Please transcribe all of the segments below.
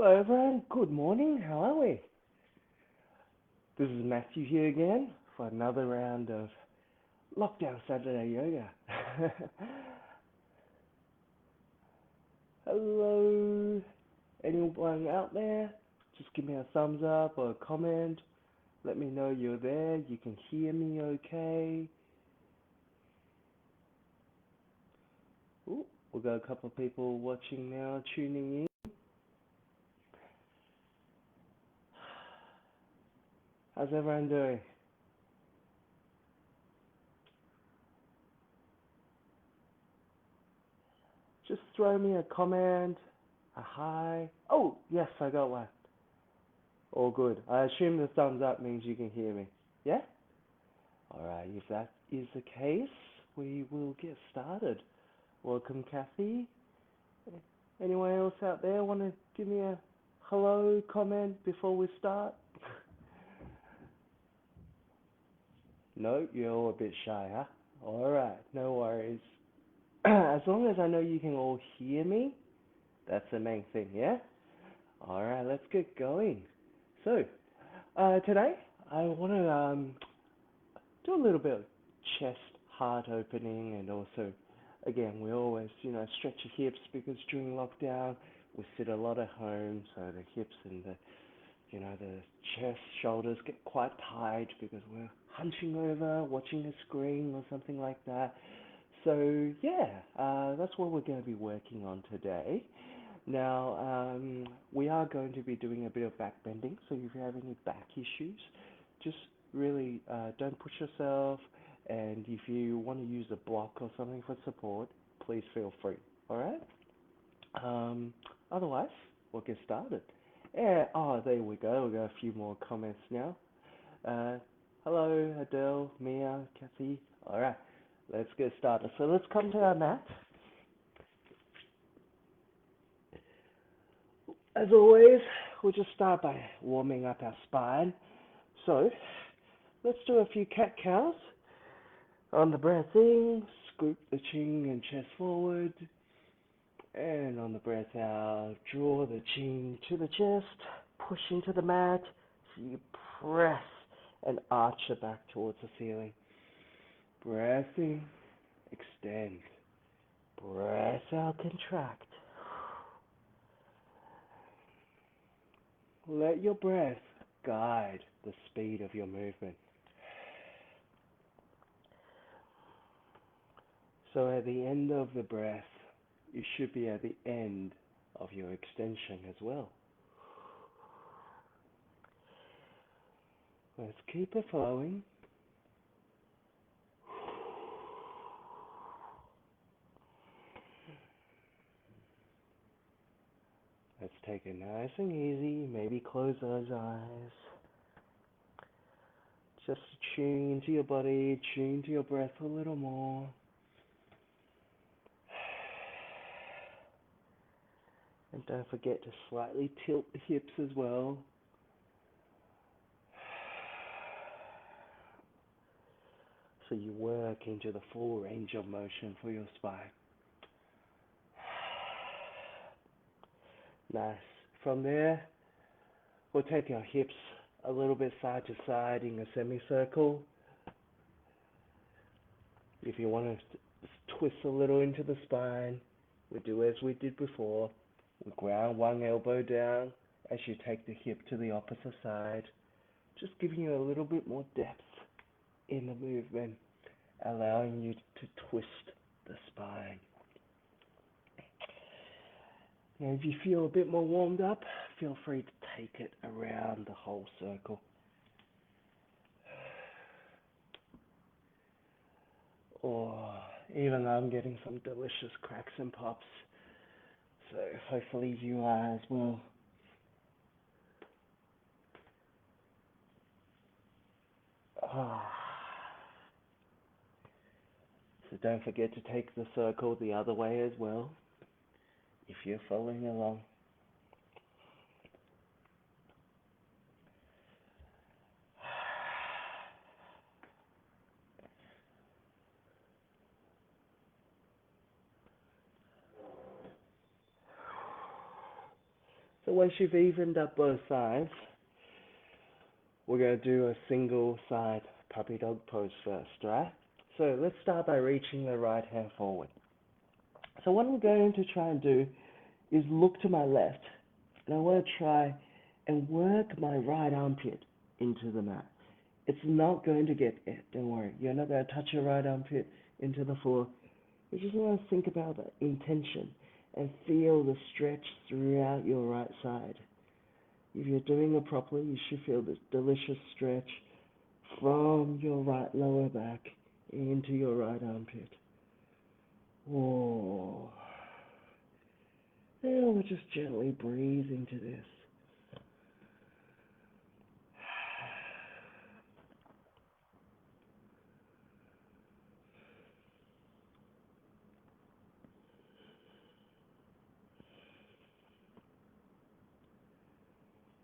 Hello everyone, good morning, how are we? This is Matthew here again for another round of Lockdown Saturday Yoga. Hello, anyone out there? Just give me a thumbs up or a comment. Let me know you're there, you can hear me okay. Ooh, we've got a couple of people watching now, tuning in. How's everyone doing? Just throw me a comment, a hi. Oh, yes, I got one. All good. I assume the thumbs up means you can hear me. Yeah? Alright, if that is the case, we will get started. Welcome, Kathy. Anyone else out there want to give me a hello comment before we start? No, you're all a bit shy, huh? Alright, no worries. As long as I know you can all hear me, that's the main thing, yeah? Alright, let's get going. So, today I want to do a little bit of chest, heart opening, and also, again, we always, stretch your hips because during lockdown we sit a lot at home, so the hips and the chest, shoulders get quite tight because we're hunching over, watching a screen or something like that. So yeah, that's what we're going to be working on today. Now, we are going to be doing a bit of back bending, so if you have any back issues, just really don't push yourself, and if you want to use a block or something for support, please feel free, alright? Otherwise, we'll get started. Yeah, there we go, we got a few more comments now. Hello, Adele, Mia, Kathy, alright, let's get started. So let's come to our mat. As always, we'll just start by warming up our spine. So, let's do a few cat cows. On the breath in, scoop the chin and chest forward. And on the breath out, draw the chin to the chest, push into the mat, so you press and arch your back towards the ceiling. Breath in, extend. Breath out, contract. Let your breath guide the speed of your movement. So at the end of the breath, you should be at the end of your extension as well. Let's keep it flowing. Let's take it nice and easy. Maybe close those eyes. Just tune into your body, tune to your breath a little more. And don't forget to slightly tilt the hips as well. So you work into the full range of motion for your spine. Nice. From there, we'll take our hips a little bit side to side in a semicircle. If you want to twist a little into the spine, we do as we did before. We ground one elbow down as you take the hip to the opposite side, just giving you a little bit more depth in the movement, allowing you to twist the spine. And if you feel a bit more warmed up, feel free to take it around the whole circle. Or even I'm getting some delicious cracks and pops, so hopefully you are as well. So don't forget to take the circle the other way as well, if you're following along. So So once you've evened up both sides, we're going to do a single side puppy dog pose first, right? So let's start by reaching the right hand forward. So what I'm going to try and do is look to my left, and I want to try and work my right armpit into the mat. It's not going to get it, don't worry. You're not going to touch your right armpit into the floor. You just want to think about the intention and feel the stretch throughout your right side. If you're doing it properly, you should feel this delicious stretch from your right lower back into your right armpit. Whoa. Now we'll just gently breathe into this.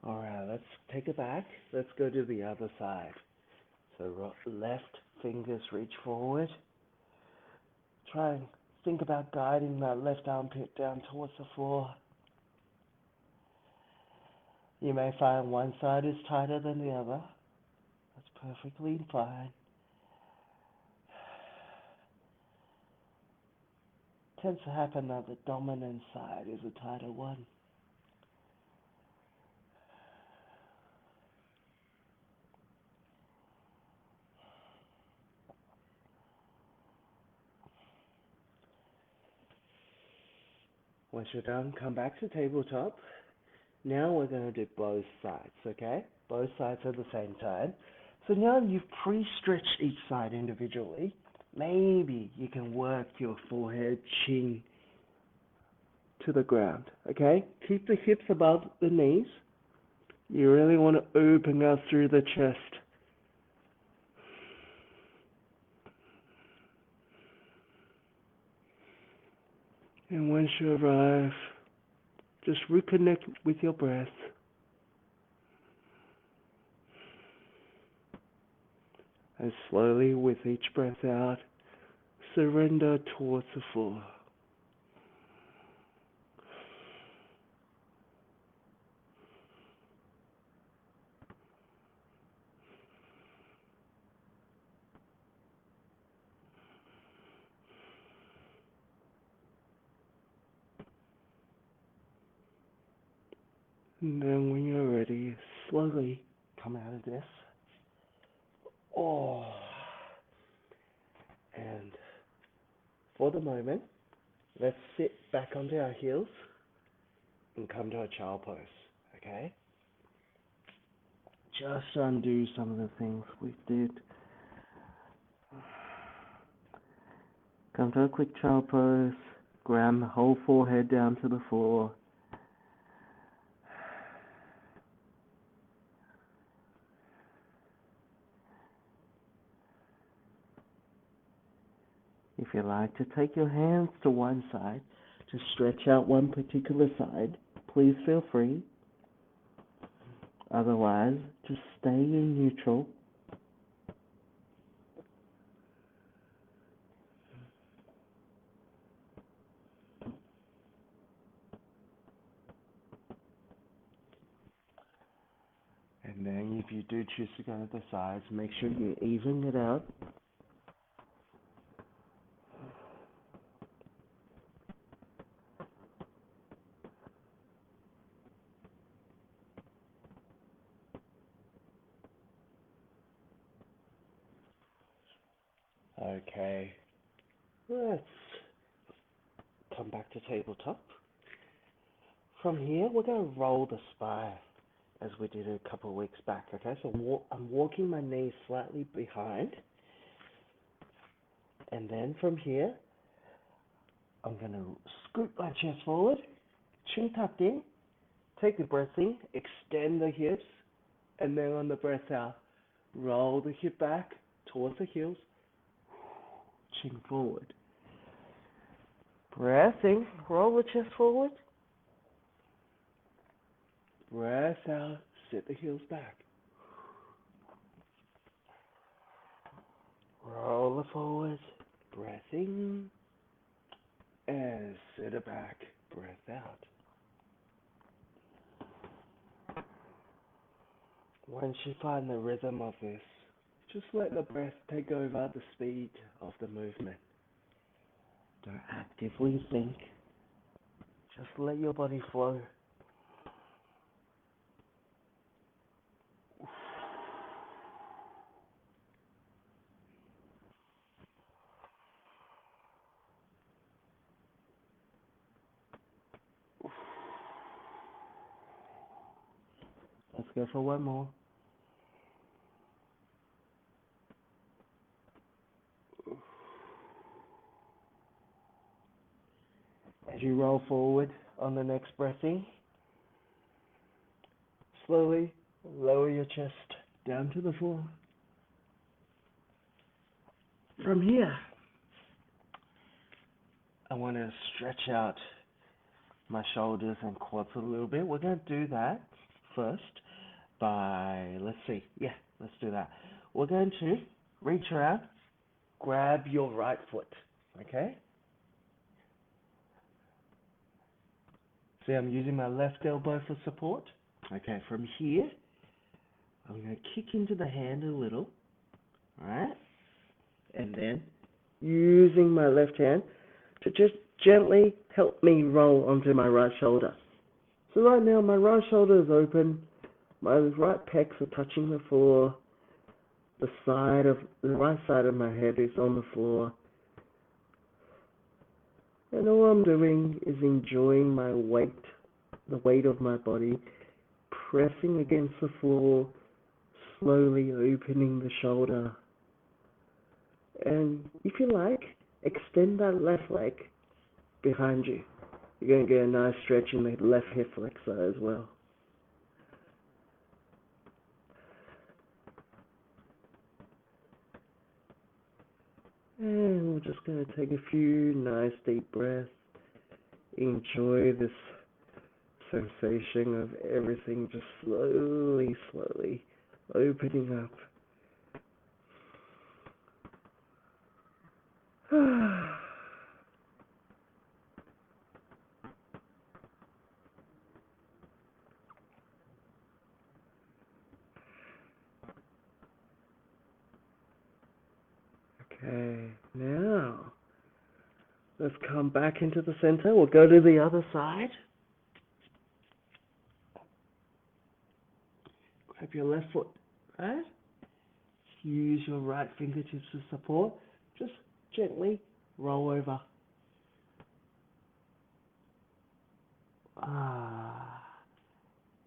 Alright, let's take it back. Let's go to the other side. So left fingers reach forward. Try and think about guiding that left armpit down towards the floor. You may find one side is tighter than the other. That's perfectly fine. It tends to happen that the dominant side is a tighter one. Once you're done, come back to tabletop. Now we're going to do both sides, okay? Both sides at the same time. So now you've pre-stretched each side individually. Maybe you can work your forehead, chin to the ground, okay? Keep the hips above the knees. You really want to open out through the chest. And once you arrive, just reconnect with your breath. And slowly, with each breath out, surrender towards the floor. And then when you're ready, slowly come out of this. Oh. And for the moment, let's sit back onto our heels and come to a child pose, okay? Just undo some of the things we did. Come to a quick child pose, ground the whole forehead down to the floor. If you like to take your hands to one side to stretch out one particular side, please feel free. Otherwise, just stay in neutral. And then if you do choose to go to the sides, make sure you even it out. Okay, let's come back to tabletop. From here, we're going to roll the spine as we did a couple of weeks back, okay? So I'm walking my knees slightly behind. And then from here, I'm going to scoot my chest forward, chin tucked in, take the breath in, extend the hips, and then on the breath out, roll the hip back towards the heels, chin forward. Breath in, roll the chest forward. Breath out, sit the heels back. Roll it forward, breath in, and sit it back, breath out. Once you find the rhythm of this, just let the breath take over the speed of the movement. Don't actively think. Just let your body flow. Let's go for one more. As you roll forward on the next breath in, slowly lower your chest down to the floor. From here, I want to stretch out my shoulders and quads a little bit. We're going to do that first by, let's do that. We're going to reach around, grab your right foot, okay? See, I'm using my left elbow for support. Okay, from here, I'm going to kick into the hand a little, alright? And then, using my left hand to just gently help me roll onto my right shoulder. So right now, my right shoulder is open, my right pecs are touching the floor, the right side of my head is on the floor. And all I'm doing is enjoying my weight, the weight of my body, pressing against the floor, slowly opening the shoulder. And if you like, extend that left leg behind you. You're going to get a nice stretch in the left hip flexor as well. And we're just going to take a few nice deep breaths. Enjoy this sensation of everything just slowly opening up. Okay, now let's come back into the center. We'll go to the other side. Grab your left foot, right? Use your right fingertips for support. Just gently roll over.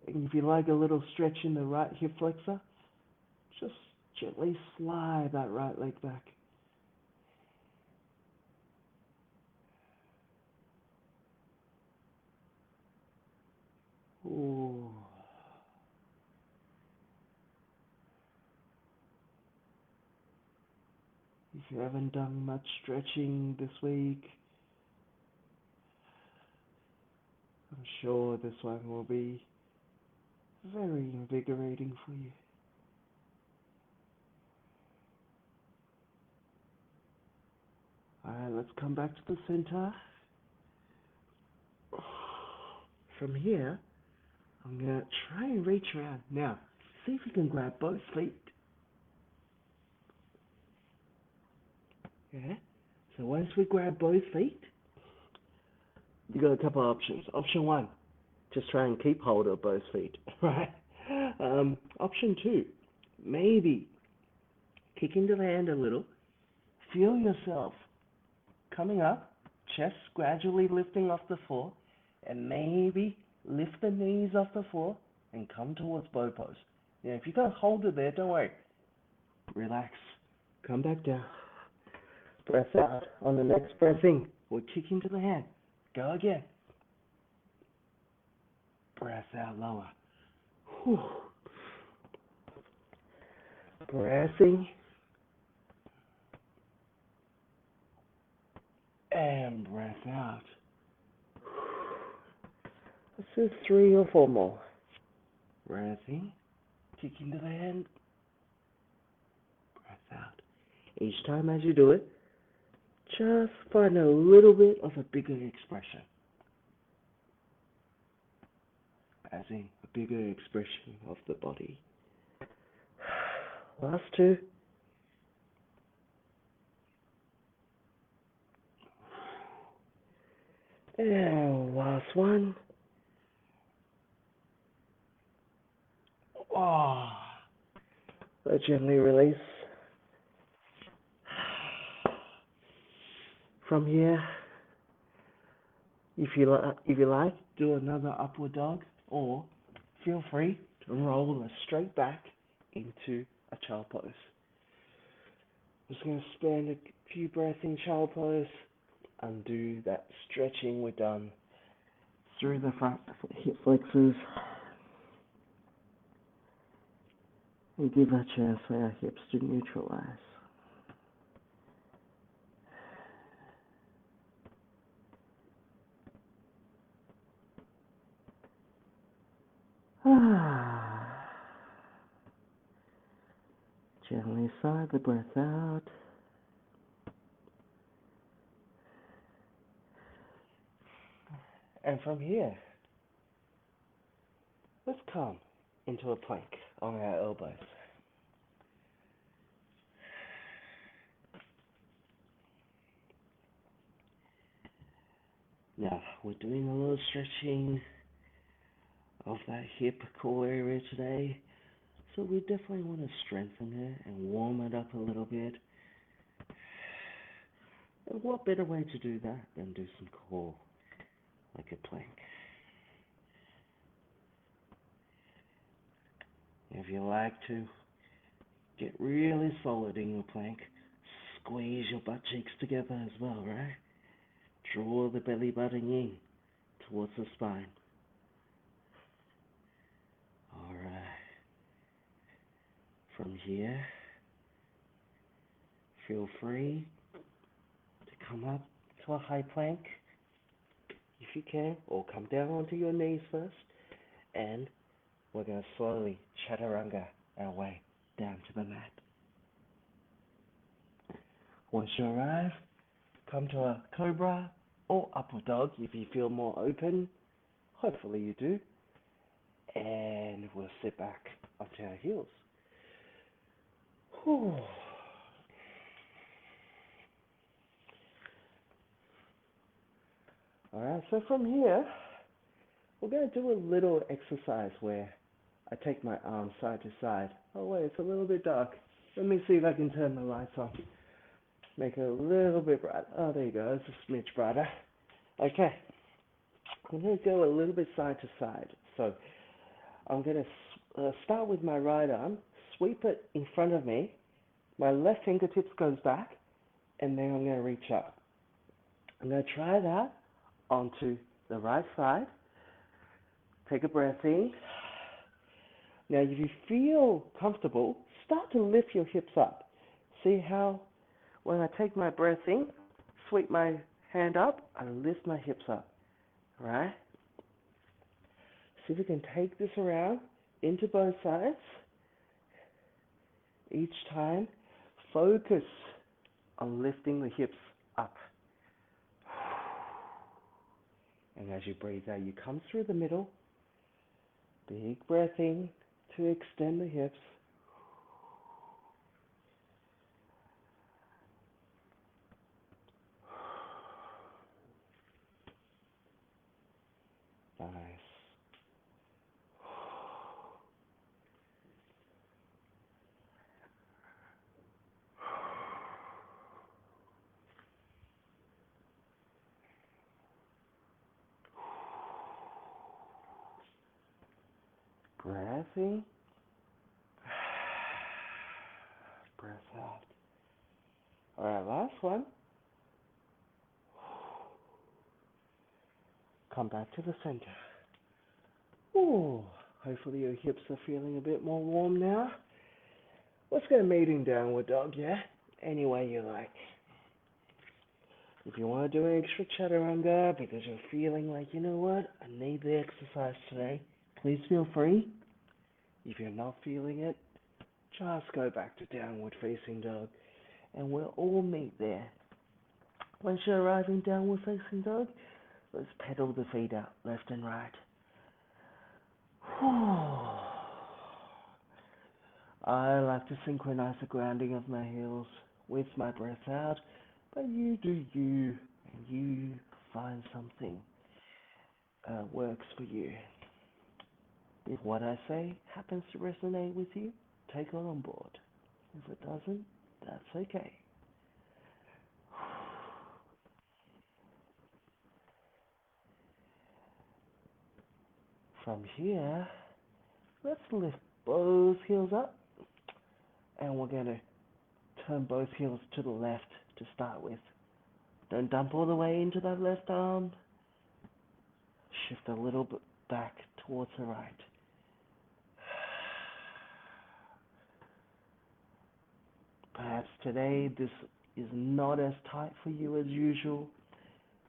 And if you like a little stretch in the right hip flexor, just gently slide that right leg back. Ooh. If you haven't done much stretching this week, I'm sure this one will be very invigorating for you. Alright, let's come back to the center. From here, I'm going to try and reach around. Now, see if you can grab both feet. Yeah? So once we grab both feet, you got a couple of options. Option one, just try and keep hold of both feet, right? Option two, maybe kick into the hand a little. Feel yourself coming up, chest gradually lifting off the floor, and maybe lift the knees off the floor and come towards bow pose. Now, if you can't hold it there, don't worry. Relax. Come back down. Breath out. On the next breath in, we'll kick into the hand. Go again. Breath out lower. Whew. Breath in. And breath out. Let's do 3 or 4 more. Breath in. Kick into the hand. Breath out. Each time as you do it, just find a little bit of a bigger expression. As in, a bigger expression of the body. Last two. And last one. Oh. So gently release. From here, if you like, do another upward dog, or feel free to roll straight back into a child pose. I'm just going to spend a few breaths in child pose, undo that stretching we've done through the front hip flexors, and give a chance for our hips to neutralize. Gently sigh the breath out. And from here, let's come into a plank on our elbows. Now, we're doing a little stretching of that hip core area today, so we definitely want to strengthen it and warm it up a little bit. And what better way to do that than do some core, like a plank. If you like to get really solid in your plank, squeeze your butt cheeks together as well, right? Draw the belly button in towards the spine. Alright. From here, feel free to come up to a high plank if you can, or come down onto your knees first, and we're going to slowly chaturanga our way down to the mat. Once you arrive, come to a cobra or upward dog if you feel more open. Hopefully you do. And we'll sit back onto our heels. Whew. Alright, so from here, we're going to do a little exercise where I take my arms side to side. Oh wait, it's a little bit dark. Let me see if I can turn the lights on. Make it a little bit brighter. Oh, there you go, it's a smidge brighter. Okay, I'm going to go a little bit side to side. So I'm going to start with my right arm, sweep it in front of me. My left fingertips goes back, and then I'm going to reach up. I'm going to try that onto the right side. Take a breath in. Now, if you feel comfortable, start to lift your hips up. See how when I take my breath in, sweep my hand up, I lift my hips up. Right? See if we can take this around into both sides. Each time, focus on lifting the hips up. And as you breathe out, you come through the middle. Big breath in to extend the hips. Nice. Breath in. Breath out. Alright, last one. Come back to the center. Ooh, hopefully your hips are feeling a bit more warm now. Let's go meeting downward dog, yeah? Any way you like. If you want to do an extra chaturanga because you're feeling like, you know what, I need the exercise today, please feel free. If you're not feeling it, just go back to downward facing dog, and we'll all meet there. Once you arrive in downward facing dog, let's pedal the feet out left and right. I like to synchronize the grounding of my heels with my breath out, but you do you, and you find something that works for you. If what I say happens to resonate with you, take it on board. If it doesn't, that's okay. From here, let's lift both heels up, and we're going to turn both heels to the left to start with. Don't dump all the way into that left arm. Shift a little bit back towards the right. Perhaps today this is not as tight for you as usual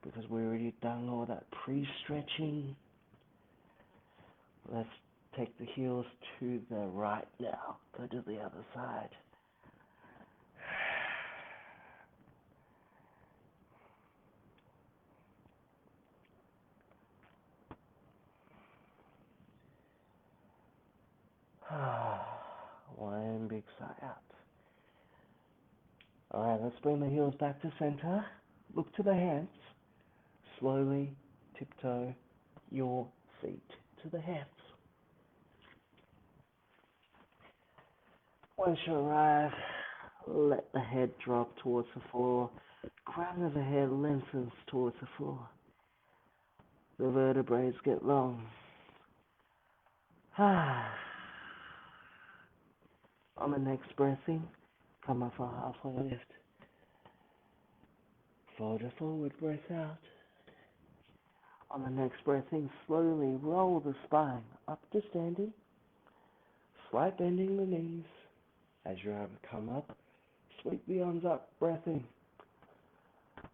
because we've already done all that pre-stretching. Let's take the heels to the right now. Go to the other side. One big sigh out. Alright, let's bring the heels back to center. Look to the hands. Slowly tiptoe your feet to the hands. Once you arrive, let the head drop towards the floor. Crown of the head lengthens towards the floor. The vertebrae get long. On the next breath in, come up for a halfway lift. Fold a forward breath out. On the next breath in, slowly roll the spine up to standing. Slight bending the knees. As you come up, sweep the arms up, breath in.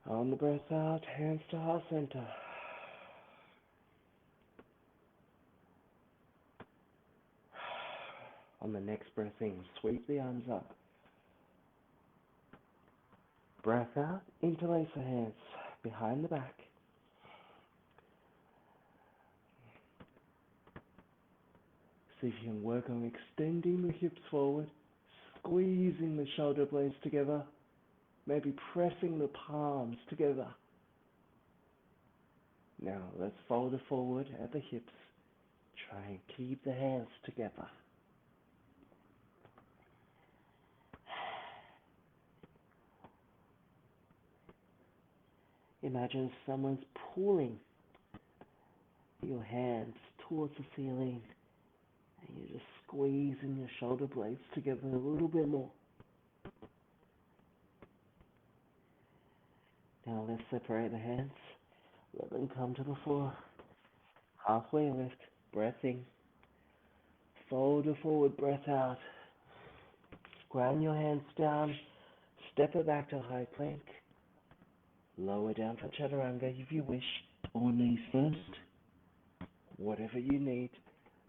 On the breath out, hands to heart center. On the next breath in, sweep the arms up. Breath out, interlace the hands behind the back. See if you can work on extending the hips forward, squeezing the shoulder blades together, maybe pressing the palms together. Now let's fold it forward at the hips. Try and keep the hands together. Imagine someone's pulling your hands towards the ceiling, and you're just squeezing your shoulder blades together a little bit more. Now let's separate the hands. Let them come to the floor. Halfway lift, breath in. Fold a forward breath out. Ground your hands down. Step it back to high plank. Lower down for chaturanga if you wish, or knees first. Whatever you need,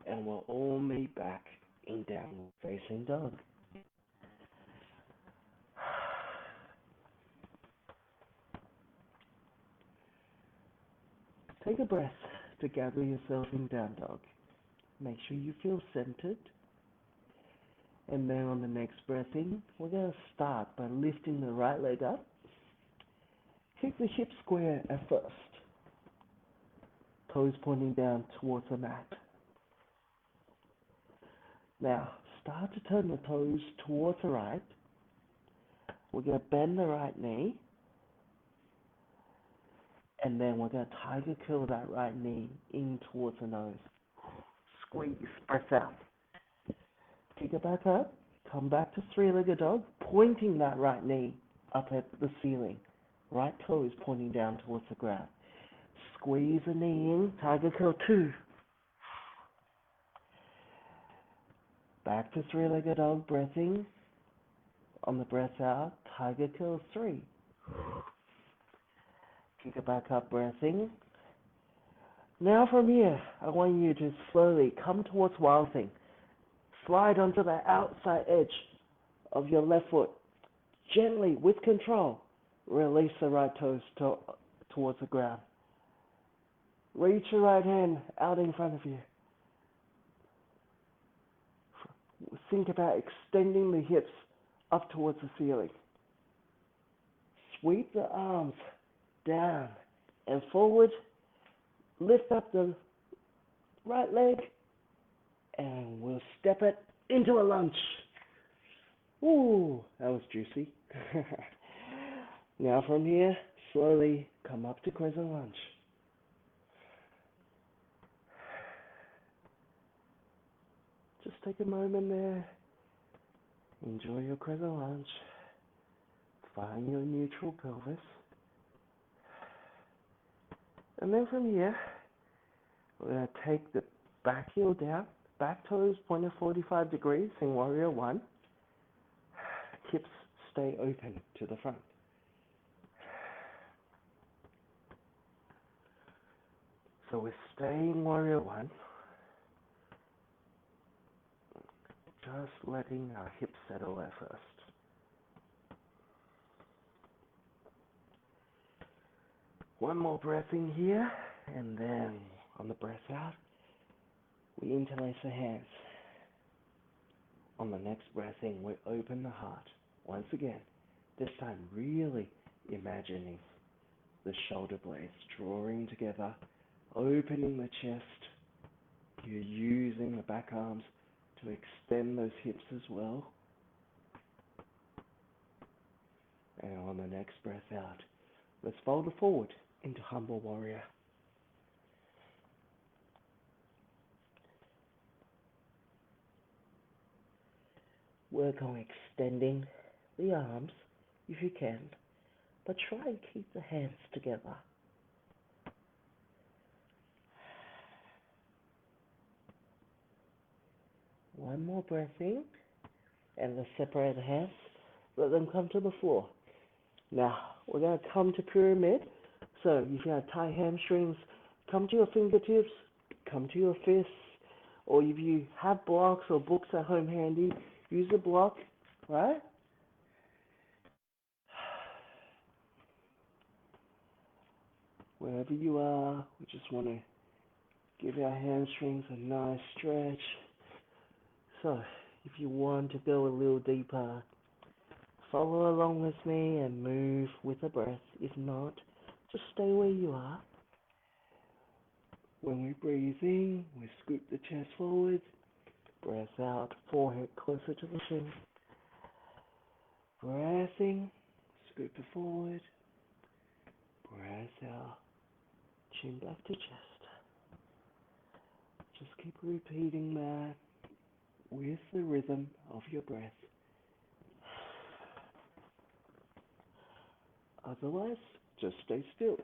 and we'll all meet back in downward facing dog. Take a breath to gather yourself in down dog. Make sure you feel centered. And then on the next breath in, we're going to start by lifting the right leg up. Keep the hips square at first. Toes pointing down towards the mat. Now, start to turn the toes towards the right. We're going to bend the right knee. And then we're going to tiger curl that right knee in towards the nose. Squeeze, breath out. Pick it back up. Come back to three-legged dog, pointing that right knee up at the ceiling. Right toe is pointing down towards the ground. Squeeze the knee in, tiger curl 2. Back to three-legged dog, breath in. On the breath out, tiger curl 3. Kick it back up, breath in. Now from here, I want you to slowly come towards Wild Thing. Slide onto the outside edge of your left foot. Gently, with control, release the right toes towards the ground. Reach your right hand out in front of you. think about extending the hips up towards the ceiling. Sweep the arms down and forward. Lift up the right leg and we'll step it into a lunge. Ooh, that was juicy. Now from here, slowly come up to crescent lunge. Just take a moment there. Enjoy your crescent lunge. Find your neutral pelvis. And then from here, we're going to take the back heel down, back toes pointed 45 degrees in warrior one. Hips stay open to the front. So we're staying warrior one. Just letting our hips settle at first. One more breath in here, and then on the breath out, we interlace the hands. On the next breath in, we open the heart. Once again, this time really imagining the shoulder blades drawing together, opening the chest. You're using the back arms to extend those hips as well. And on the next breath out, let's fold it forward into humble warrior. Work on extending the arms if you can, but try and keep the hands together. One more breath in, and let's separate the hands. Let them come to the floor. Now, we're going to come to pyramid. So, if you have tight hamstrings, come to your fingertips, come to your fists, or if you have blocks or books at home handy, use a block, right? Wherever you are, we just want to give our hamstrings a nice stretch. So, if you want to go a little deeper, follow along with me and move with the breath. If not, just stay where you are. When we breathe in, we scoop the chest forward. Breath out, forehead closer to the chin. Breath in, scoop it forward. Breath out, chin back to chest. Just keep repeating that with the rhythm of your breath. Otherwise, just stay still.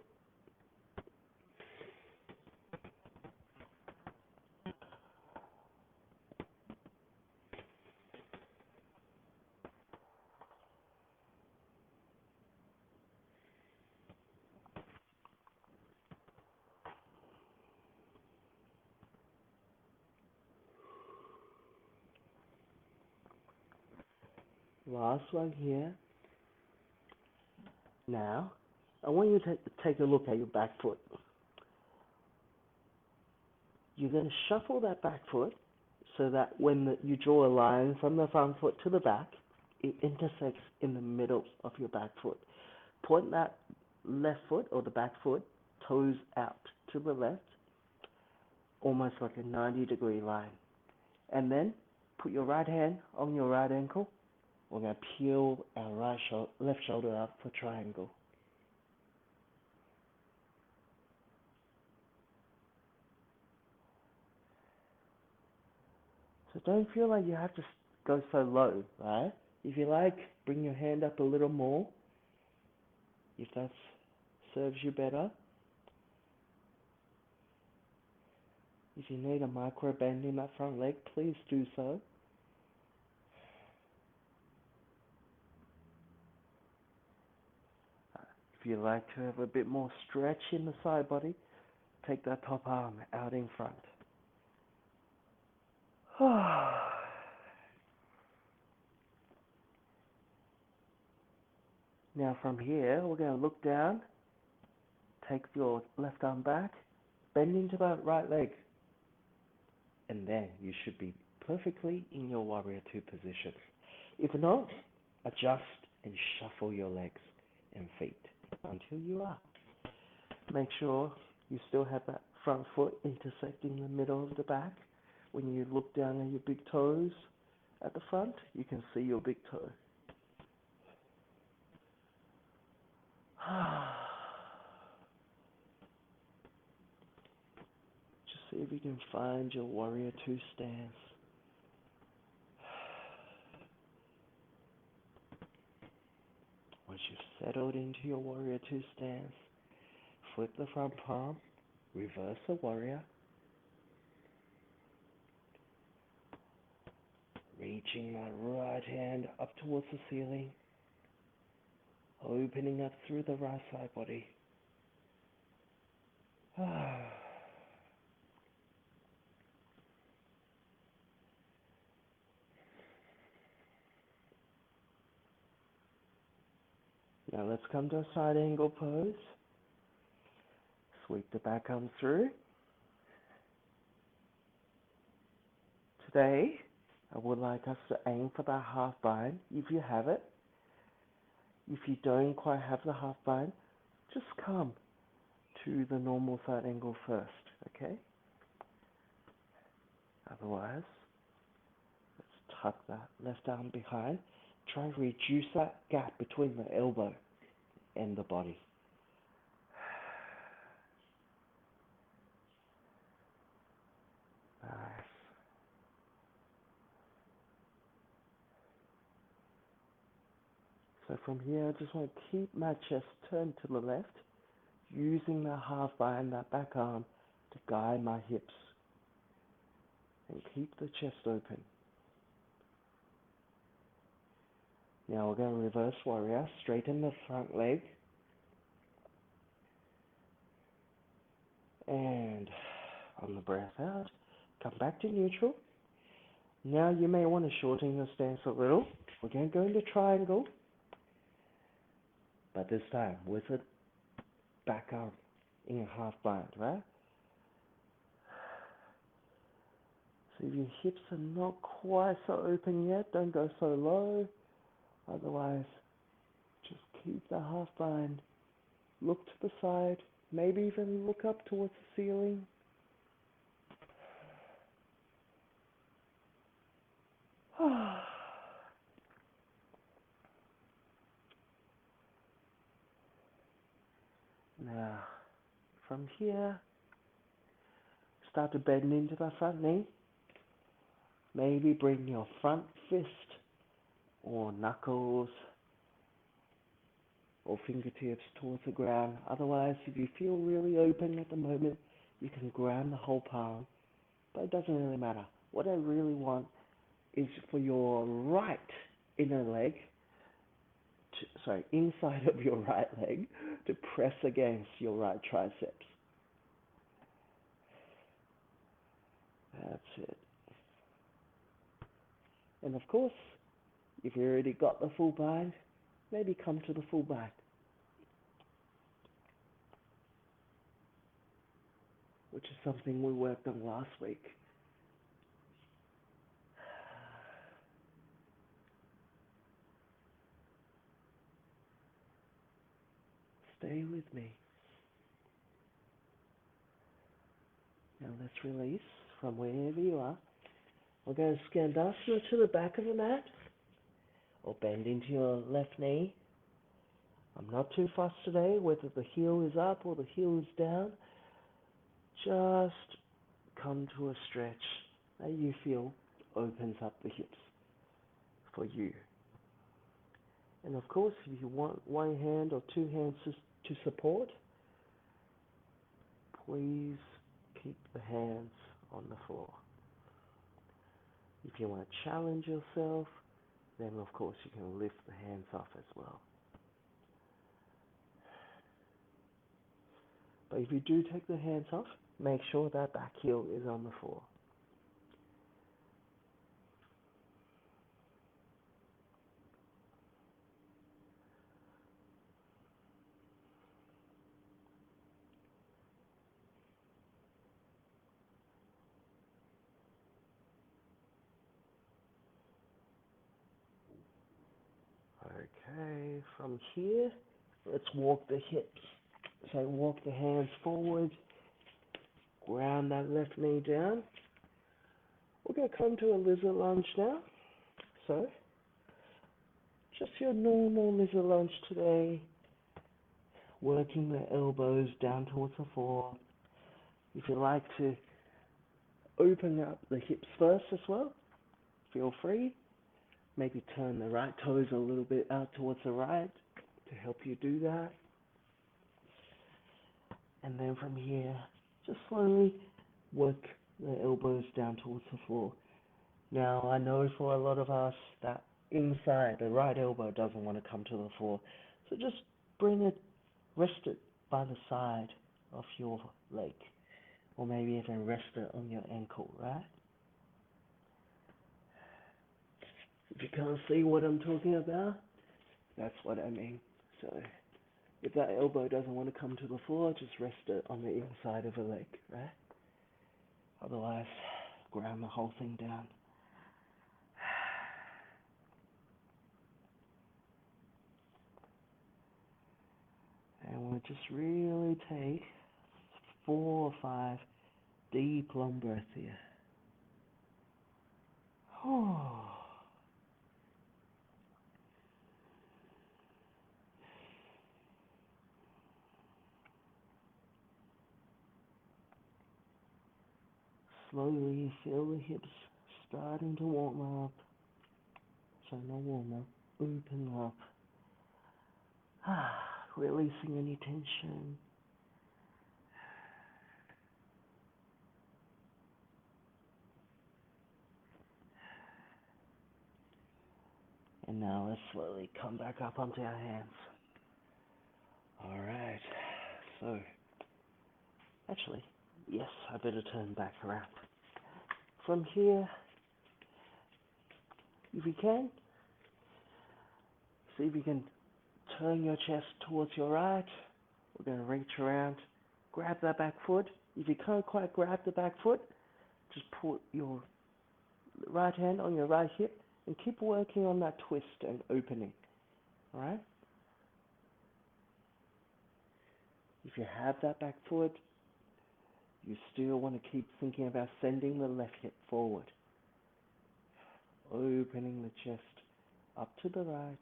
Last one here. Now, I want you to take a look at your back foot. You're going to shuffle that back foot so that when you draw a line from the front foot to the back, it intersects in the middle of your back foot. Point that left foot or the back foot, toes out to the left, almost like a 90-degree line. And then put your right hand on your right ankle. We're going to peel our left shoulder up for triangle. So don't feel like you have to go so low, right? If you like, bring your hand up a little more, if that serves you better. If you need a micro bend in that front leg, please do so. If you like to have a bit more stretch in the side body, take that top arm out in front. Now from here, we're going to look down, take your left arm back, bend into that right leg, and then you should be perfectly in your warrior two position. If not, adjust and shuffle your legs and feet until you are. Make sure you still have that front foot intersecting the middle of the back. When you look down at your big toes at the front, you can see your big toe. Just see if you can find your warrior two stance. Once you've settled into your warrior two stance, flip the front palm, reverse the warrior, reaching that right hand up towards the ceiling, opening up through the right side body. Now let's come to a side angle pose. Sweep the back arm through. Today, I would like us to aim for that half bind, if you have it. If you don't quite have the half bind, just come to the normal side angle first, okay? Otherwise, let's tuck that left arm behind. Try and reduce that gap between the elbow and the body. Nice. So from here, I just want to keep my chest turned to the left, using that half bind, that back arm, to guide my hips. And keep the chest open. Now we're going to reverse warrior, straighten the front leg. And on the breath out, come back to neutral. Now you may want to shorten your stance a little. We're going to go into triangle, but this time with the back arm in a half bind, right? So if your hips are not quite so open yet, don't go so low. Otherwise, just keep the half bind. Look to the side, maybe even look up towards the ceiling. Now, from here, start to bend into the front knee. Maybe bring your front fist or knuckles or fingertips towards the ground. Otherwise, if you feel really open at the moment, you can grab the whole palm, but it doesn't really matter. What I really want is for your right inner leg, inside of your right leg, to press against your right triceps. That's it. And of course, if you already got the full bind, maybe come to the full bind. Which is something we worked on last week. Stay with me. Now let's release from wherever you are. We're going to Skandasana to the back of the mat, or bend into your left knee. I'm not too fussed today whether the heel is up or the heel is down. Just come to a stretch that you feel opens up the hips for you. And of course, if you want one hand or two hands to support, please keep the hands on the floor. If you want to challenge yourself, then of course you can lift the hands off as well. But if you do take the hands off, make sure that back heel is on the floor. Okay, from here, let's walk the hips. So walk the hands forward, ground that left knee down. We're going to come to a lizard lunge now. So, just your normal lizard lunge today, working the elbows down towards the floor. If you like to open up the hips first as well, feel free. Maybe turn the right toes a little bit out towards the right to help you do that. And then from here, just slowly work the elbows down towards the floor. Now, I know for a lot of us that inside, the right elbow doesn't want to come to the floor. So just bring it, rest it by the side of your leg. Or maybe even rest it on your ankle, right? If you can't see what I'm talking about, that's what I mean. So if that elbow doesn't want to come to the floor, just rest it on the inside of the leg, right? Otherwise, ground the whole thing down. And we'll just really take 4 or 5 deep long breaths here. Slowly feel the hips starting to warm up. So no warm up, open up. Releasing any tension. And now let's slowly come back up onto our hands. Alright, so, actually, yes, I better turn back around. From here, if you can, see if you can turn your chest towards your right. We're going to reach around, grab that back foot. If you can't quite grab the back foot, just put your right hand on your right hip and keep working on that twist and opening. Alright? If you have that back foot, you still want to keep thinking about sending the left hip forward. Opening the chest up to the right.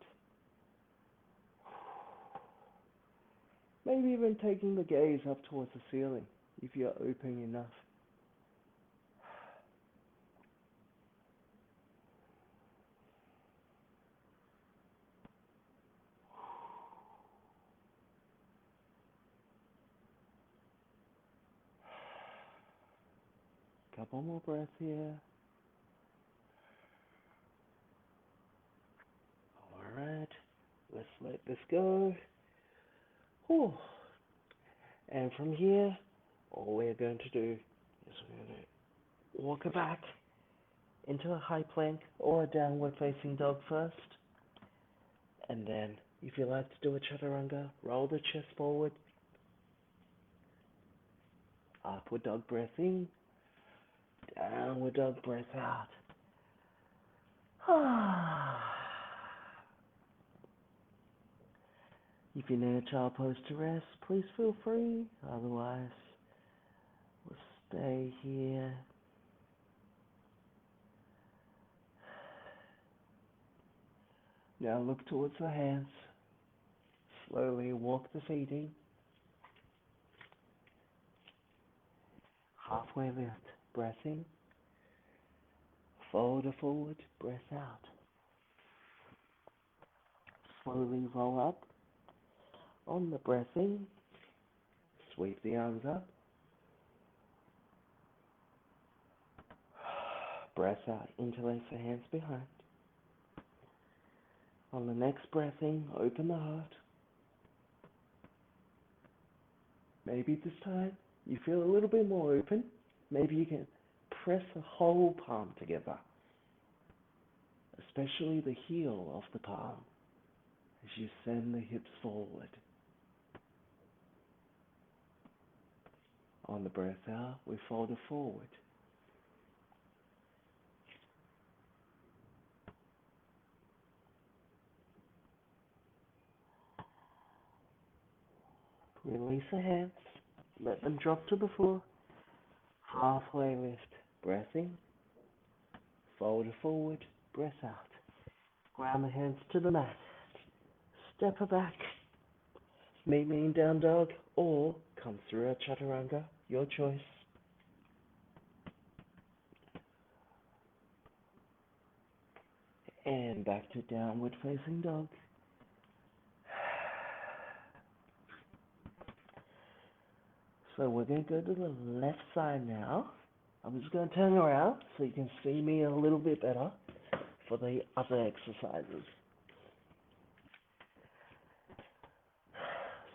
Maybe even taking the gaze up towards the ceiling if you're open enough. Couple more breaths here. Alright, let's let this go. Whew. And from here, all we're going to do is we're going to walk it back into a high plank or a downward facing dog first. And then, if you like to do a chaturanga, roll the chest forward. Upward dog breath in. Downward dog breath out. If you need a child pose to rest, please feel free. Otherwise, we'll stay here. Now look towards the hands. Slowly walk the feet in. Halfway lift, breath in. Fold it forward, breath out. Slowly roll up. On the breath in, sweep the arms up. Breath out, interlace the hands behind. On the next breath in, open the heart. Maybe this time you feel a little bit more open. Maybe you can press the whole palm together, especially the heel of the palm as you send the hips forward. On the breath out, we fold it forward. Release the hands. Let them drop to the floor. Halfway lift. Breath in. Fold it forward. Breath out. Ground the hands to the mat. Step her back. Meet me in down dog or come through a chaturanga. Your choice. And back to downward facing dog. So we're going to go to the left side now. I'm just going to turn around so you can see me a little bit better for the other exercises.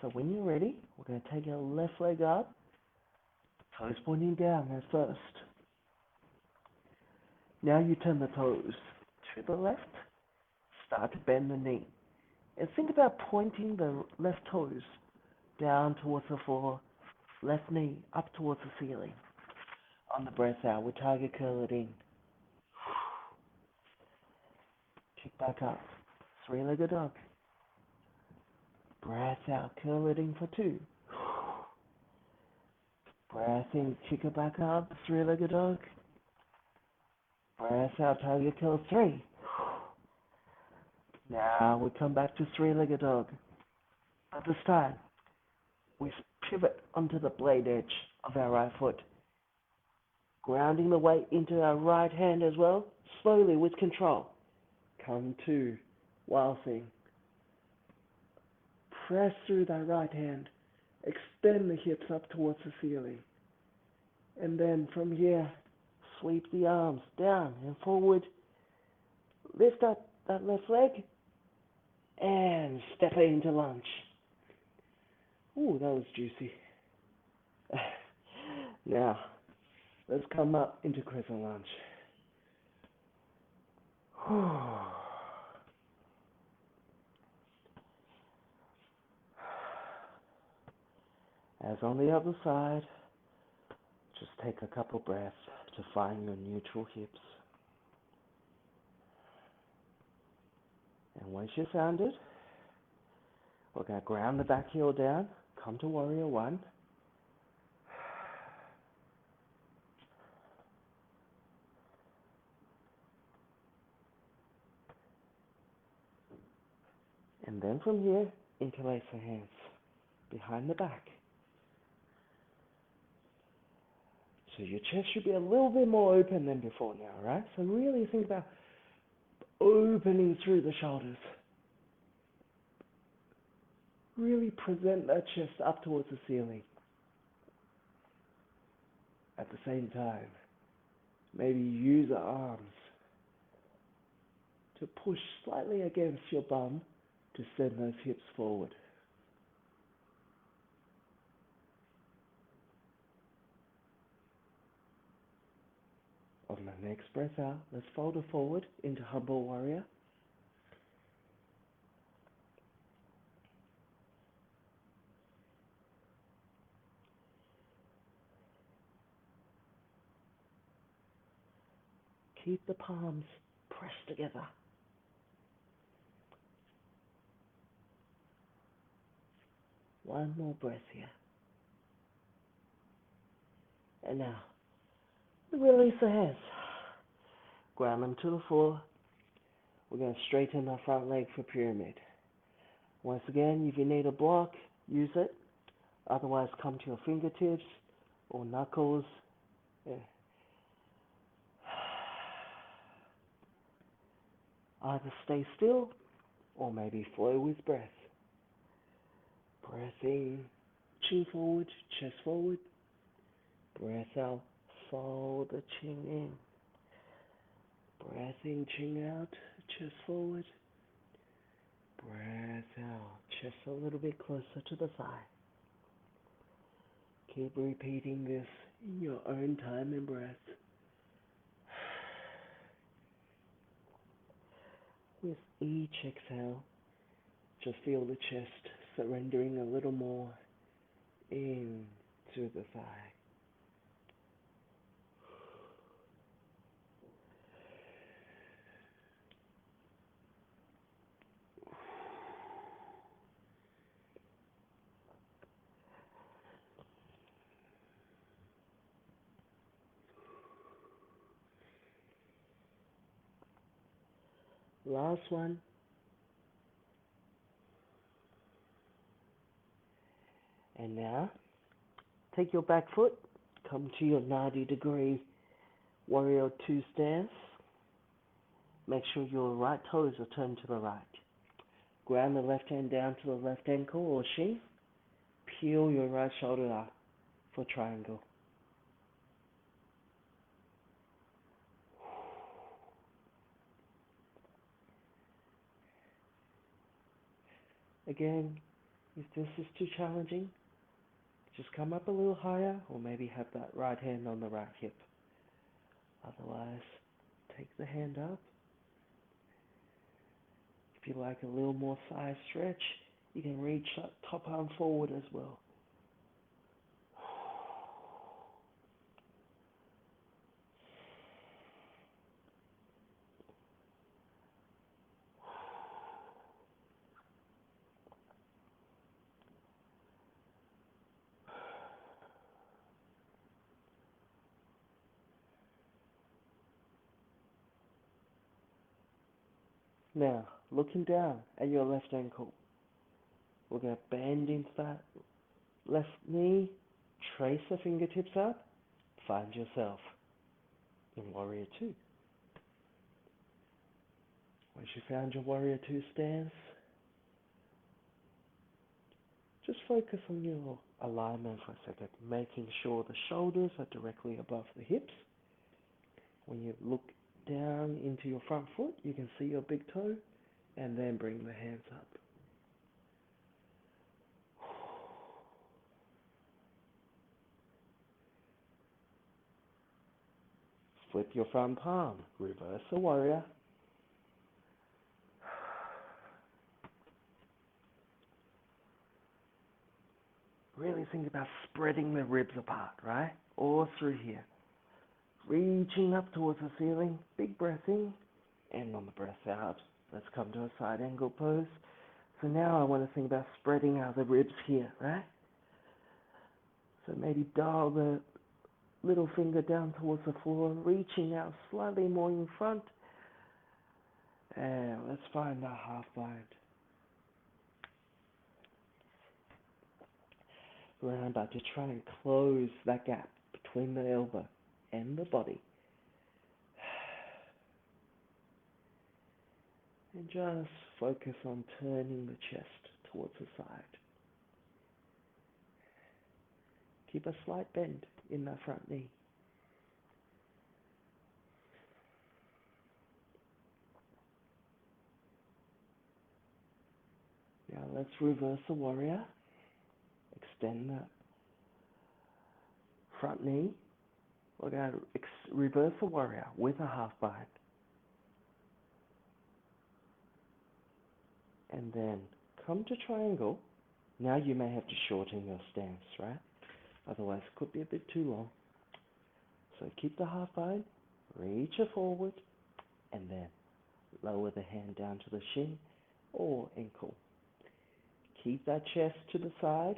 So when you're ready, we're going to take our left leg up, toes pointing down at first. Now you turn the toes to the left, start to bend the knee. And think about pointing the left toes down towards the floor, left knee up towards the ceiling. On the breath out, we target curl it in. Kick back up, three-legged dog. Breath out, curl it in for 2. Breath in, kick it back up, three-legged dog. Breath out, target curl 3. Now we come back to three-legged dog. At this time, we pivot onto the blade edge of our right foot, grounding the weight into our right hand as well, slowly with control. Come to wild thing. Press through that right hand, extend the hips up towards the ceiling. And then from here, sweep the arms down and forward. Lift up that left leg and step it into lunge. Ooh, that was juicy. Now, let's come up into crescent lunge. As on the other side, just take a couple breaths to find your neutral hips. And once you found it, we're going to ground the back heel down, come to warrior 1. And then from here, interlace the hands behind the back. So your chest should be a little bit more open than before now, right? So really think about opening through the shoulders. Really present that chest up towards the ceiling. At the same time, maybe use the arms to push slightly against your bum to send those hips forward. On the next breath out, let's fold it forward into humble warrior. Keep the palms pressed together. One more breath here. And now, release the hands. Ground them to the floor. We're going to straighten our front leg for pyramid. Once again, if you need a block, use it. Otherwise, come to your fingertips or knuckles. Yeah. Either stay still or maybe flow with breath. Breath in, chin forward, chest forward. Breath out, fold the chin in. Breath in, chin out, chest forward. Breath out, chest a little bit closer to the thigh. Keep repeating this in your own time and breath. With each exhale, just feel the chest surrendering a little more into the thigh. Last one. And now, take your back foot, come to your 90-degree Warrior 2 stance. Make sure your right toes are turned to the right. Ground the left hand down to the left ankle or shin. Peel your right shoulder up for triangle. Again, if this is too challenging, just come up a little higher or maybe have that right hand on the right hip. Otherwise, take the hand up. If you like a little more side stretch, you can reach that top arm forward as well. Now, looking down at your left ankle, we're going to bend into that left knee, trace the fingertips up, find yourself in Warrior 2. Once you found your Warrior 2 stance, just focus on your alignment for a second, making sure the shoulders are directly above the hips. When you look down into your front foot, you can see your big toe, and then bring the hands up. Flip your front palm, reverse the warrior. Really think about spreading the ribs apart, right? All through here. Reaching up towards the ceiling, big breath in, and on the breath out, let's come to a side angle pose. So now I want to think about spreading out the ribs here, right? So maybe dial the little finger down towards the floor, reaching out slightly more in front. And let's find our half bind. We're about to try and close that gap between the elbow and the body. And just focus on turning the chest towards the side. Keep a slight bend in that front knee. Now let's reverse the warrior. Extend that front knee. We're going to reverse the warrior with a half bind. And then come to triangle. Now you may have to shorten your stance, right? Otherwise it could be a bit too long. So keep the half bind, reach it forward, and then lower the hand down to the shin or ankle. Keep that chest to the side.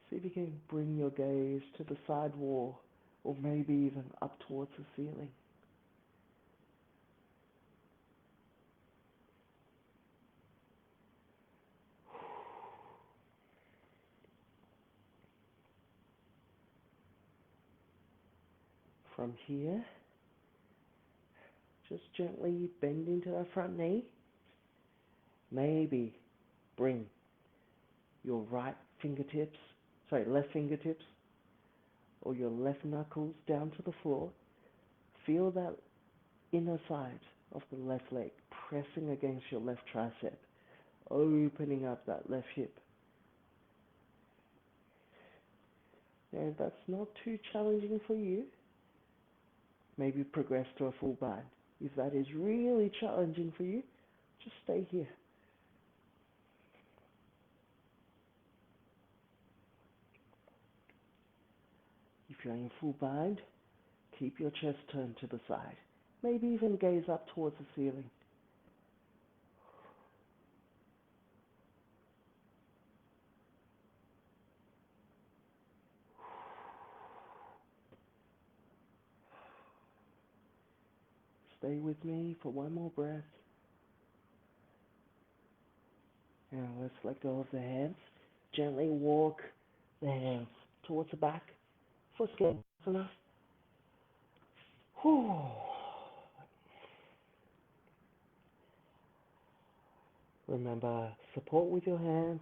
See if you can bring your gaze to the side wall or maybe even up towards the ceiling. From here, just gently bend into that front knee. Maybe bring your left fingertips or your left knuckles down to the floor. Feel that inner side of the left leg pressing against your left tricep, opening up that left hip. And if that's not too challenging for you, maybe progress to a full bind. If that is really challenging for you, just stay here. If you're in full bind, keep your chest turned to the side. Maybe even gaze up towards the ceiling. stay with me for one more breath. Now let's let go of the hands. Gently walk the hands towards the back for Shavasana. Remember, support with your hands.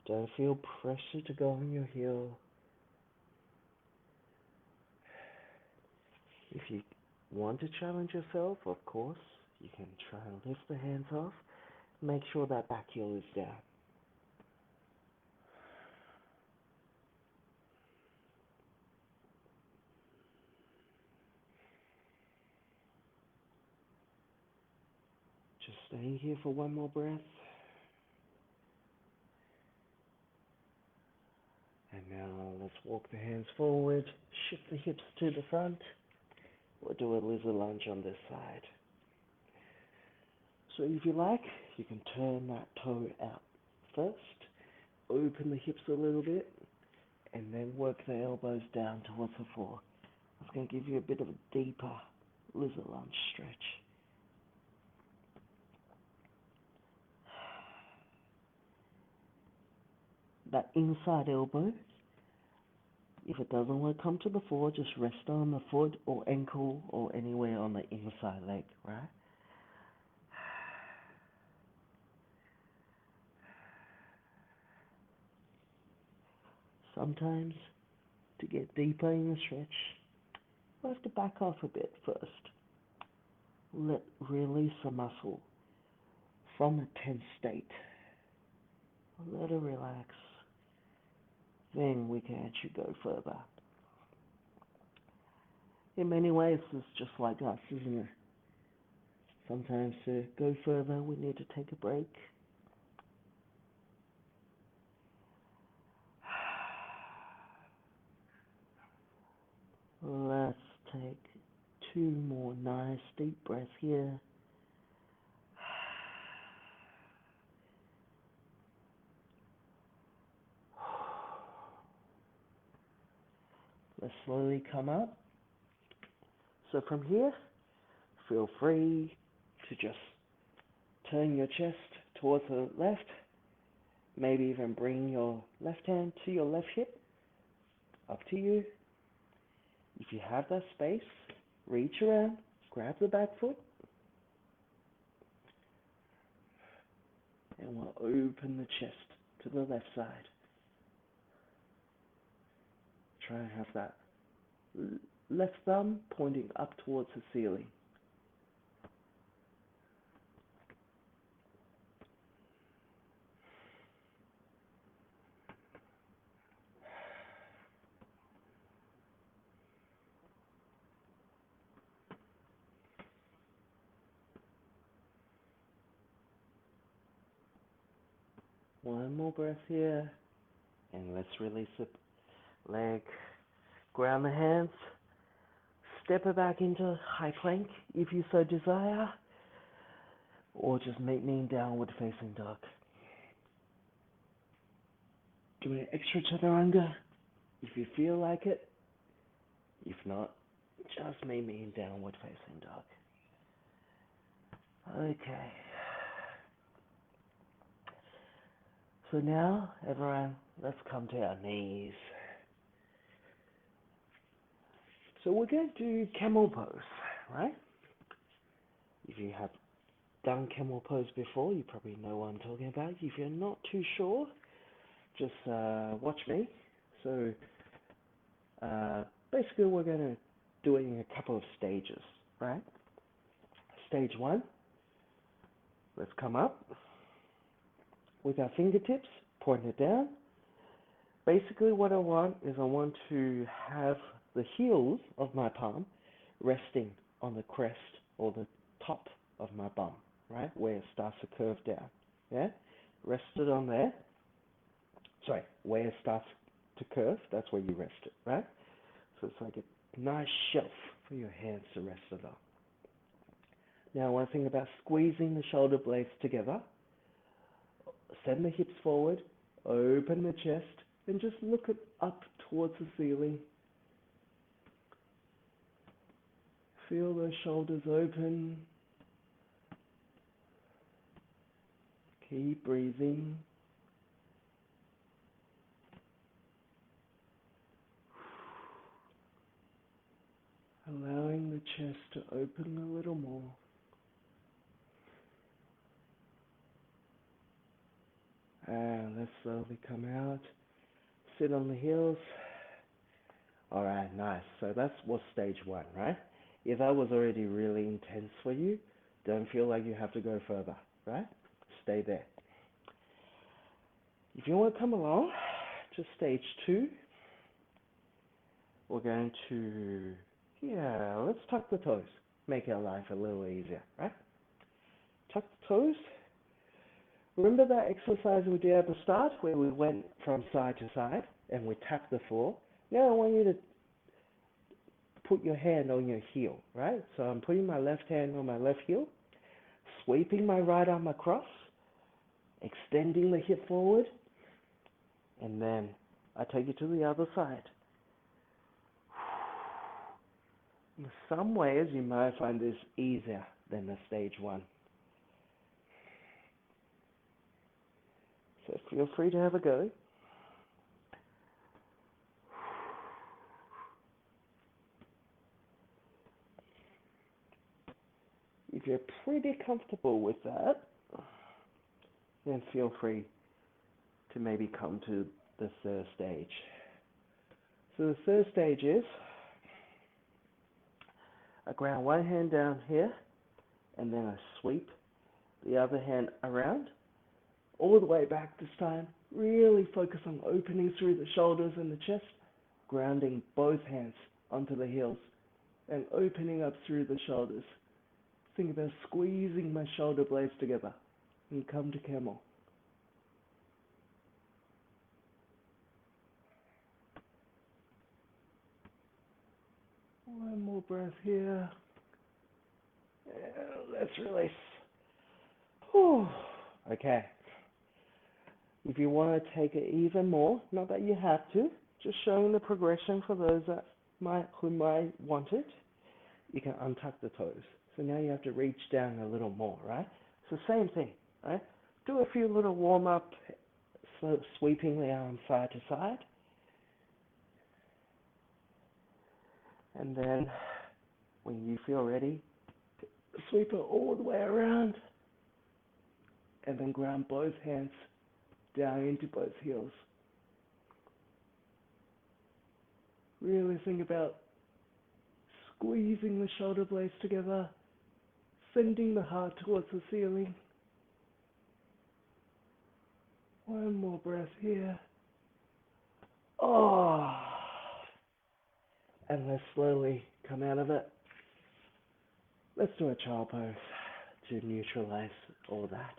Don't feel pressure to go on your heel. If you want to challenge yourself, of course, you can try and lift the hands off. Make sure that back heel is down. Just staying here for one more breath. And now let's walk the hands forward, shift the hips to the front. We'll do a lizard lunge on this side. So if you like, you can turn that toe out first, open the hips a little bit, and then work the elbows down towards the floor. It's going to give you a bit of a deeper lizard lunge stretch. That inside elbow, if it doesn't want to come to the floor, just rest on the foot or ankle or anywhere on the inside leg, right? Sometimes, to get deeper in the stretch, we'll have to back off a bit first. Release the muscle from a tense state. Let it relax. Then we can actually go further. In many ways, it's just like us, isn't it? Sometimes to go further, we need to take a break. Let's take 2 more nice deep breaths here. Let's slowly come up. So from here, feel free to just turn your chest towards the left. Maybe even bring your left hand to your left hip. Up to you. If you have that space, reach around, grab the back foot, and we'll open the chest to the left side. Try and have that left thumb pointing up towards the ceiling. One more breath here, and let's release the leg. Ground the hands, step it back into high plank if you so desire, or just meet me in downward facing dog. Do an extra chaturanga if you feel like it. If not, just meet me in downward facing dog. Okay. So now, everyone, let's come to our knees. So we're going to do Camel Pose, right? If you have done Camel Pose before, you probably know what I'm talking about. If you're not too sure, just watch me. So basically we're going to do it in a couple of stages, right? Stage 1, let's come up with our fingertips pointed down. Basically what I want is I want to have the heels of my palm resting on the crest or the top of my bum, right? Where it starts to curve down, yeah? Rest it on there. Sorry, where it starts to curve, that's where you rest it, right? So it's like a nice shelf for your hands to rest it on. Now one thing about squeezing the shoulder blades together, send the hips forward, open the chest, and just look up towards the ceiling. Feel those shoulders open. Keep breathing. Allowing the chest to open a little more. And let's slowly come out. Sit on the heels. Alright, nice. So that was stage 1, right? If that was already really intense for you, don't feel like you have to go further, right? Stay there. If you want to come along to stage 2, we're going to, let's tuck the toes. Make our life a little easier, right? Tuck the toes. Remember that exercise we did at the start where we went from side to side and we tapped the floor? Now I want you to put your hand on your heel, right? So I'm putting my left hand on my left heel, sweeping my right arm across, extending the hip forward, and then I take it to the other side. In some ways, you might find this easier than the stage 1. So feel free to have a go. If you're pretty comfortable with that, then feel free to maybe come to the third stage. So the third stage is, I ground one hand down here, and then I sweep the other hand around, all the way back this time. Really focus on opening through the shoulders and the chest, grounding both hands onto the heels, and opening up through the shoulders. Think about squeezing my shoulder blades together, and come to camel. One more breath here. And let's release. Whew. Okay. If you want to take it even more, not that you have to, just showing the progression for those who might want it, you can untuck the toes. So now you have to reach down a little more, right? So same thing, right? Do a few little warm-up, so sweeping the arm side to side. And then, when you feel ready, sweep it all the way around. And then ground both hands down into both heels. Really think about squeezing the shoulder blades together, sending the heart towards the ceiling. One more breath here. Oh. And let's slowly come out of it. Let's do a child pose to neutralize all that.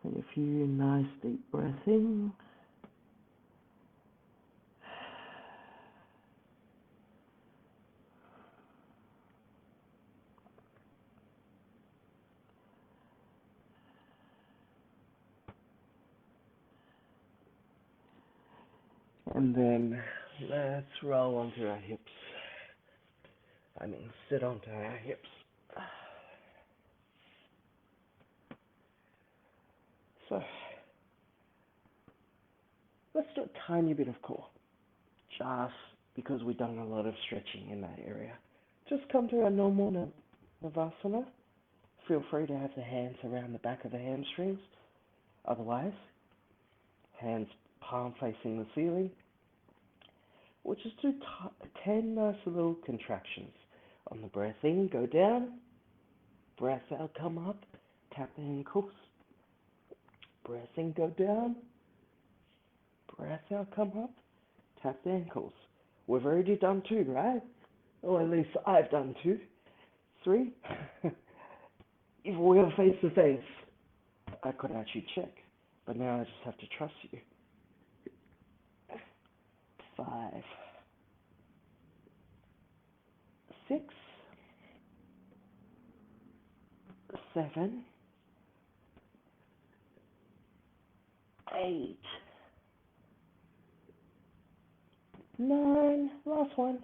Take a few nice deep breaths in. And then let's roll onto our hips. Sit onto our hips. So, let's do a tiny bit of core. Just because we've done a lot of stretching in that area. Just come to our normal Shavasana. Feel free to have the hands around the back of the hamstrings. Otherwise, hands palm facing the ceiling. We'll just do 10 nice little contractions. On the breath in, go down. Breath out, come up. Tap the ankles. Breath in, go down. Breath out, come up. Tap the ankles. We've already done 2, right? Or at least I've done 2. 3. If we were face to face, I could actually check. But now I just have to trust you. 5. 6. 7, 8, 9, last one,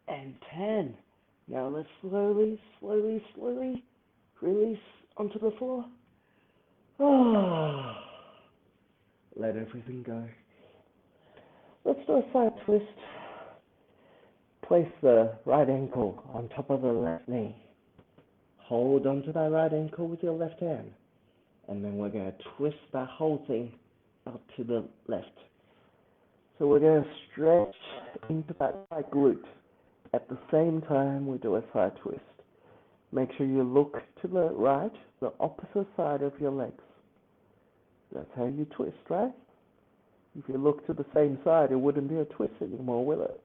and 10. Now let's slowly release onto the floor. Oh, let everything go. Let's do a side twist. Place the right ankle on top of the left knee. Hold onto that right ankle with your left hand. And then we're going to twist that whole thing out to the left. So we're going to stretch into that right glute. At the same time, we do a side twist. Make sure you look to the right, the opposite side of your legs. That's how you twist, right? If you look to the same side, it wouldn't be a twist anymore, will it?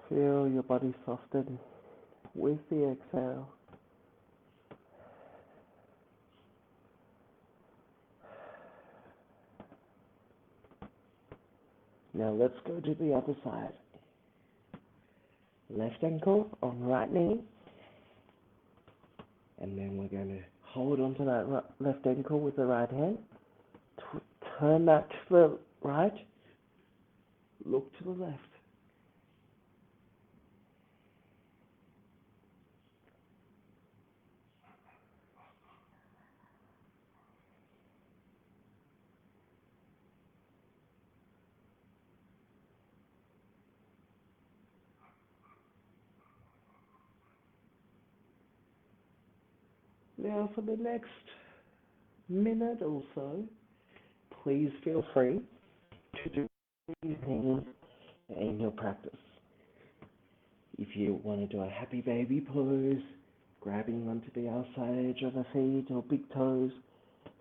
Feel your body soften with the exhale. Now let's go to the other side. Left ankle on right knee. And then we're going to hold onto that left ankle with the right hand. Turn that to the right. Look to the left. Now for the next minute or so, please feel free to do anything in your practice. If you want to do a happy baby pose, grabbing onto the outside edge of the feet or big toes,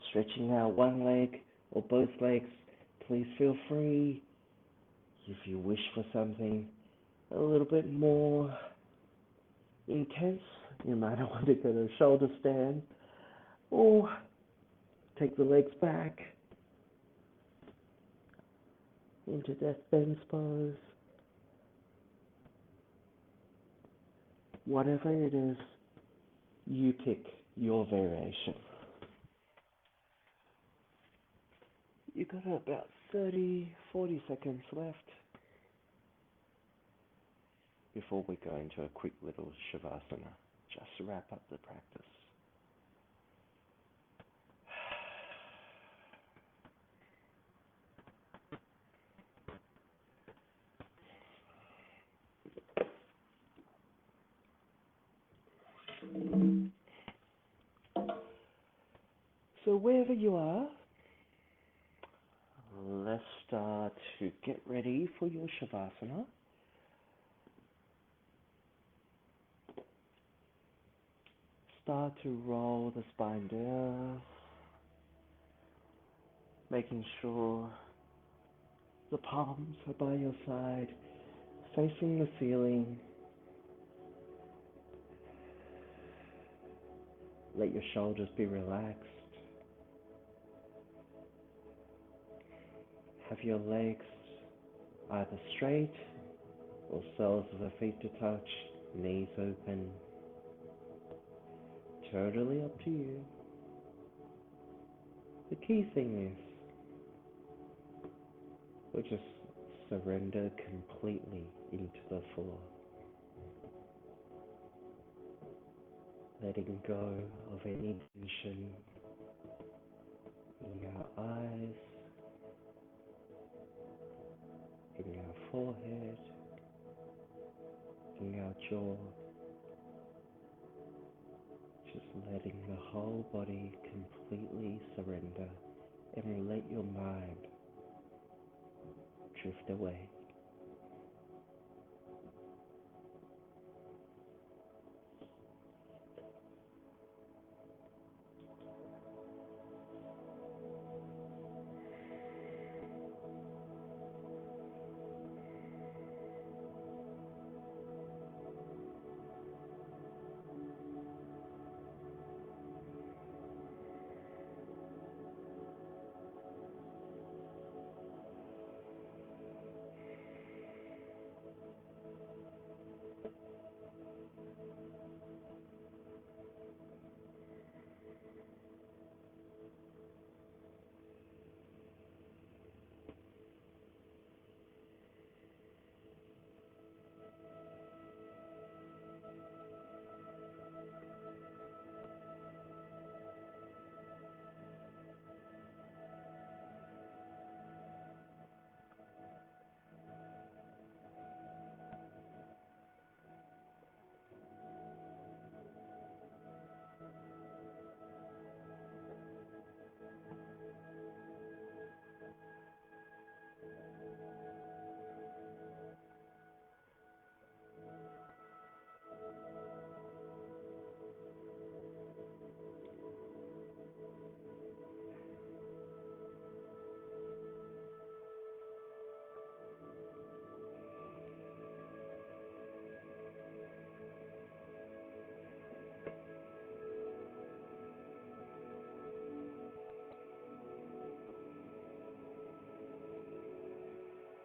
stretching out one leg or both legs, please feel free. If you wish for something a little bit more intense, you might want to go to a shoulder stand or take the legs back into death bends pose. Whatever it is, you pick your variation. You've got about 30-40 seconds left before we go into a quick little Shavasana, just to wrap up the practice. So wherever you are, let's start to get ready for your Shavasana. Start to roll the spine down, making sure the palms are by your side, facing the ceiling. Let your shoulders be relaxed. Have your legs either straight or soles of the feet to touch, knees open. Totally up to you. The key thing is, we just surrender completely into the floor. Letting go of any tension in our eyes, in our forehead, in our jaw. Just letting the whole body completely surrender and let your mind drift away.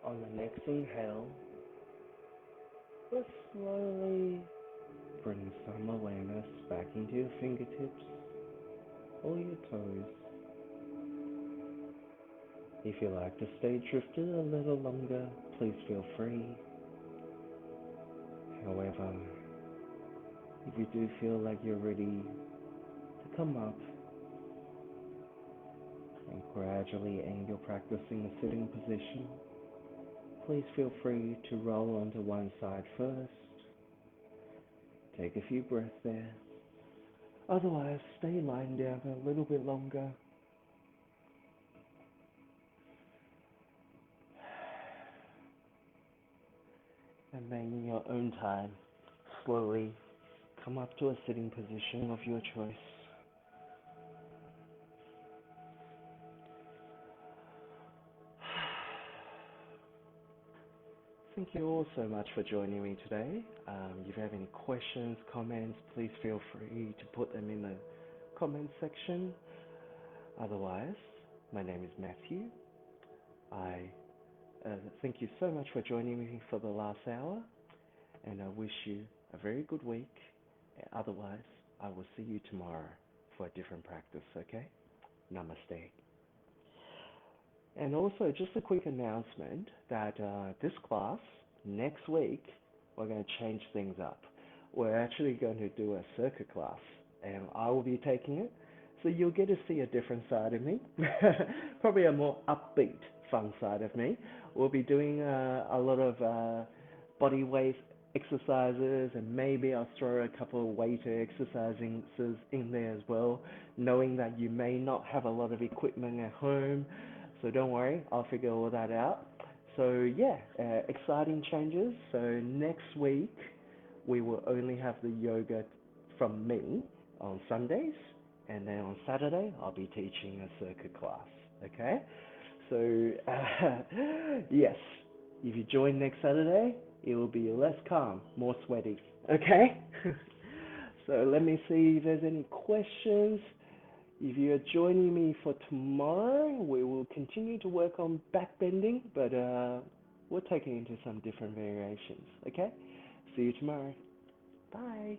On the next inhale, let's slowly bring some awareness back into your fingertips or your toes. If you like to stay drifted a little longer, please feel free. However, if you do feel like you're ready to come up and gradually end your practice in a sitting position, please feel free to roll onto one side first. Take a few breaths there. Otherwise, stay lying down a little bit longer. And then in your own time, slowly come up to a sitting position of your choice. Thank you all so much for joining me today. If you have any questions, comments, please feel free to put them in the comment section. Otherwise, my name is Matthew. I thank you so much for joining me for the last hour, and I wish you a very good week. Otherwise, I will see you tomorrow for a different practice, okay? Namaste. And also, just a quick announcement that this class, next week, we're going to change things up. We're actually going to do a circuit class, and I will be taking it. So you'll get to see a different side of me, probably a more upbeat, fun side of me. We'll be doing a lot of body weight exercises, and maybe I'll throw a couple of weighted exercises in there as well, knowing that you may not have a lot of equipment at home. So don't worry, I'll figure all that out. So yeah, exciting changes. So next week, we will only have the yoga from me on Sundays, and then on Saturday, I'll be teaching a circuit class, okay? So yes, if you join next Saturday, it will be less calm, more sweaty, okay? So let me see if there's any questions. If you're joining me for tomorrow, we will continue to work on back bending, but we'll take it into some different variations, okay? See you tomorrow. Bye.